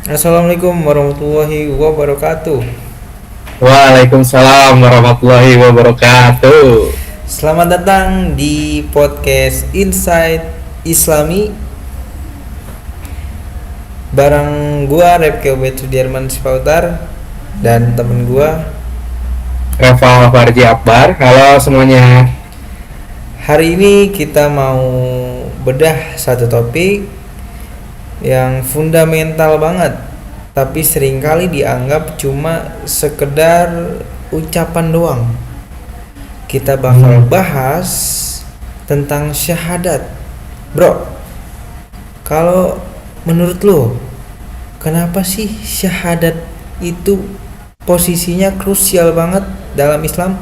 Assalamualaikum warahmatullahi wabarakatuh. Waalaikumsalam warahmatullahi wabarakatuh. Selamat datang di podcast Insight Islami bareng gua Repke Obed Sudirman Sipautar dan temen gua Rafa Farji Akbar. Halo semuanya. Hari ini kita mau bedah satu topik yang fundamental banget, tapi seringkali dianggap cuma sekedar ucapan doang. Kita bakal bahas tentang syahadat. Bro, kalau menurut lo, kenapa sih syahadat itu posisinya krusial banget dalam Islam?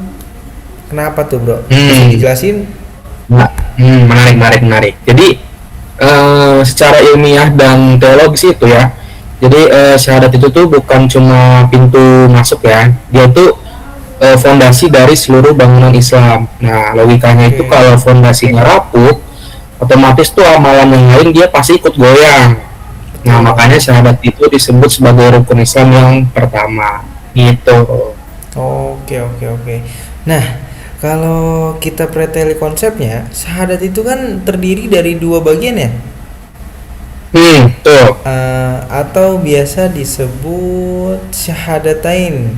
Kenapa tuh bro? Bisa dijelasin? Menarik. Jadi secara ilmiah dan teologis itu ya. Jadi syahadat itu tuh bukan cuma pintu masuk ya. Dia tuh fondasi dari seluruh bangunan Islam. Nah, logikanya itu kalau fondasinya rapuh, otomatis tuh amalan yang lain dia pasti ikut goyang. Nah, makanya syahadat itu disebut sebagai rukun Islam yang pertama. Gitu. Oke. Nah, kalau kita preteli konsepnya, syahadat itu kan terdiri dari dua bagian ya? Tuh. Atau biasa disebut syahadatain.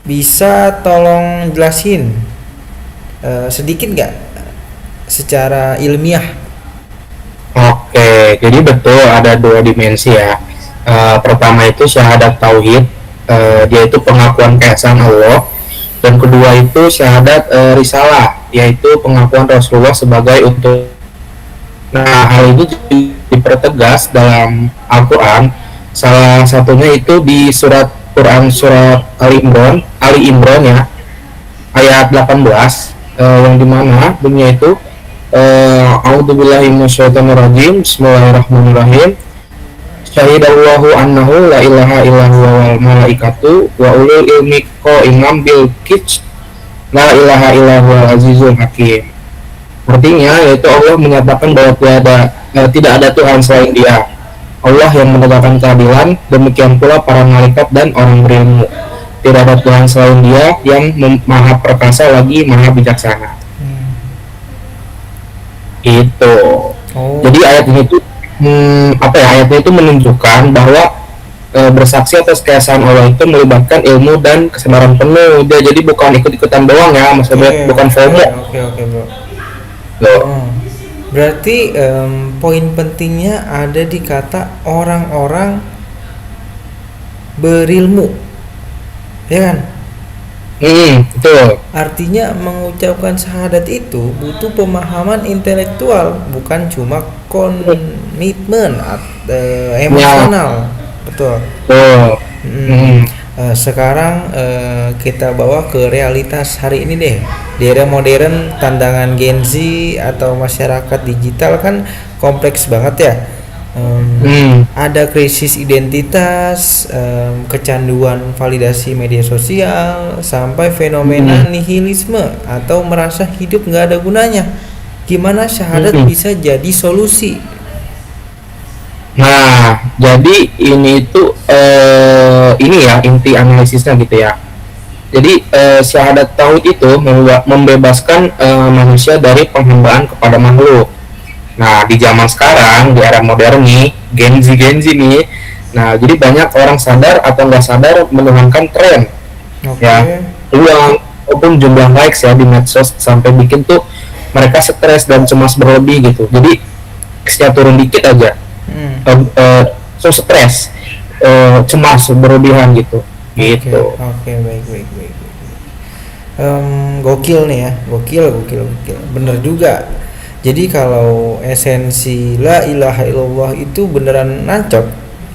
Bisa tolong jelasin sedikit nggak secara ilmiah? Oke, jadi betul ada dua dimensi ya. Pertama itu syahadat tauhid, dia itu pengakuan keesaan Allah. Dan kedua itu syahadat risalah, yaitu pengakuan Rasulullah sebagai untuk. Nah, hal ini dipertegas dalam Al-Quran. Salah satunya itu di surat Quran surat Ali Imran ya, ayat 18, yang dimana bunyinya itu A'udzubillahi minasyaitonirrajim. Bismillahirrahmanirrahim. Syahidallahu annahu la ilaha illahu wal malaikatu wa ulul ilmi qaiman bil qist la ilaha illahu wal azizul hakim. Artinya yaitu Allah menyatakan bahwa tidak ada Tuhan selain Dia. Allah yang menegakkan keadilan, demikian pula para malaikat dan orang berilmu. Tidak ada Tuhan selain Dia yang maha perkasa lagi maha bijaksana. Itu. Jadi ayat ini tuh ayatnya itu menunjukkan bahwa bersaksi atas keesaan Allah itu melibatkan ilmu dan kesabaran penuh. Jadi bukan ikut-ikutan doang ya, maksudnya bukan FOMO. Oke bro. Berarti poin pentingnya ada di kata orang-orang berilmu, ya kan? Betul. Artinya mengucapkan syahadat itu butuh pemahaman intelektual, bukan cuma komitmen emosional. Betul. Sekarang kita bawa ke realitas hari ini deh. Di era modern, tantangan Gen Z atau masyarakat digital kan kompleks banget ya. Ada krisis identitas, kecanduan validasi media sosial, sampai fenomena nihilisme atau merasa hidup nggak ada gunanya. Gimana syahadat bisa jadi solusi? Nah, jadi ini tuh ini ya inti analisisnya gitu ya. Jadi syahadat tauhid itu membebaskan manusia dari penghambaan kepada makhluk. Nah, di zaman sekarang, di era modern nih, Gen Z nih, nah jadi banyak orang sadar atau nggak sadar menuhankan tren, ya, peluang maupun jumlah likes ya di medsos, sampai bikin tuh mereka stres dan cemas berlebih gitu. Jadi kesnya turun dikit aja, stres, cemas berlebihan gitu. Oke, baik. Gokil nih ya, gokil. Bener juga. Jadi kalau esensi la ilaha illallah itu beneran nancep,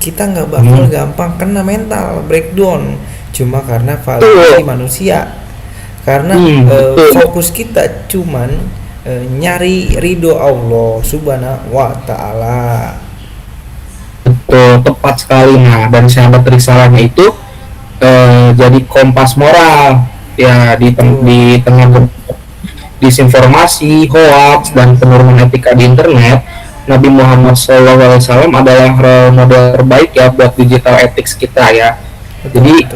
kita nggak bakal gampang kena mental breakdown cuma karena Betul. valuasi manusia. Karena Betul. fokus kita cuman nyari ridho Allah Subhanahu wa taala. Betul, tepat sekali. Nah, dan syahadat risalahnya itu jadi kompas moral ya di tengah disinformasi, hoax, dan penurunan etika di internet. Nabi Muhammad SAW adalah role model terbaik ya buat digital ethics kita ya. Jadi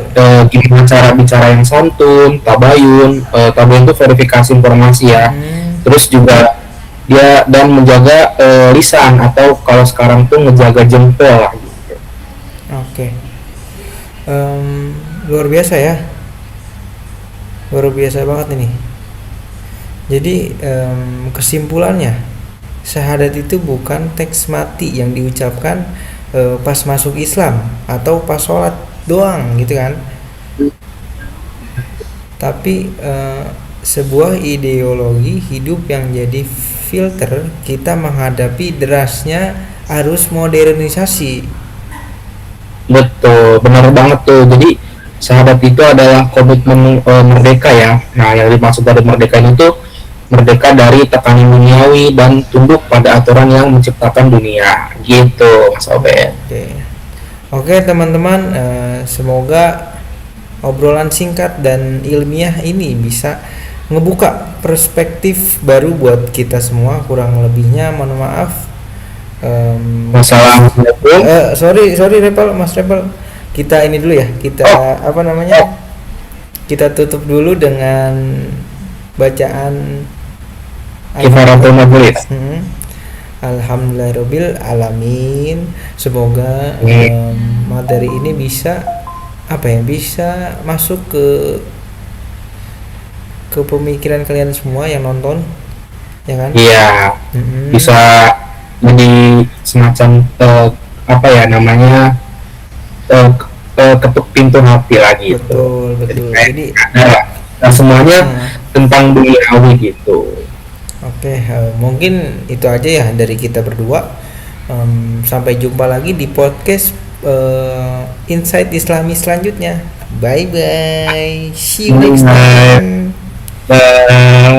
gimana cara bicara yang santun, tabayun, tabayun itu verifikasi informasi ya. Terus juga dia dan menjaga lisan atau kalau sekarang tuh ngejaga jempol lah gitu. Oke. Luar biasa ya. Luar biasa banget ini. Jadi kesimpulannya syahadat itu bukan teks mati yang diucapkan pas masuk Islam atau pas sholat doang gitu kan, tapi sebuah ideologi hidup yang jadi filter kita menghadapi derasnya arus modernisasi. Betul, benar banget tuh. Jadi syahadat itu adalah komitmen merdeka ya. Nah, yang dimaksud dari merdeka itu merdeka dari tekanan duniawi dan tunduk pada aturan yang menciptakan dunia gitu, Mas Obed. Oke teman-teman, semoga obrolan singkat dan ilmiah ini bisa ngebuka perspektif baru buat kita semua. Kurang lebihnya mohon maaf. Wassalamualaikum. Sorry Repel, Mas Repel, kita ini dulu ya, kita kita tutup dulu dengan bacaan Kifaratul Majlis. Alhamdulillahirabbil alamin. Semoga materi ini bisa bisa masuk ke pemikiran kalian semua yang nonton, ya kan? Iya. Bisa jadi semacam ketuk pintu hati lagi. Betul. Jadi semuanya tentang duniawi gitu. Oke, mungkin itu aja ya dari kita berdua. Sampai jumpa lagi di podcast Insight Islami selanjutnya. Bye bye. See you next time. Bye.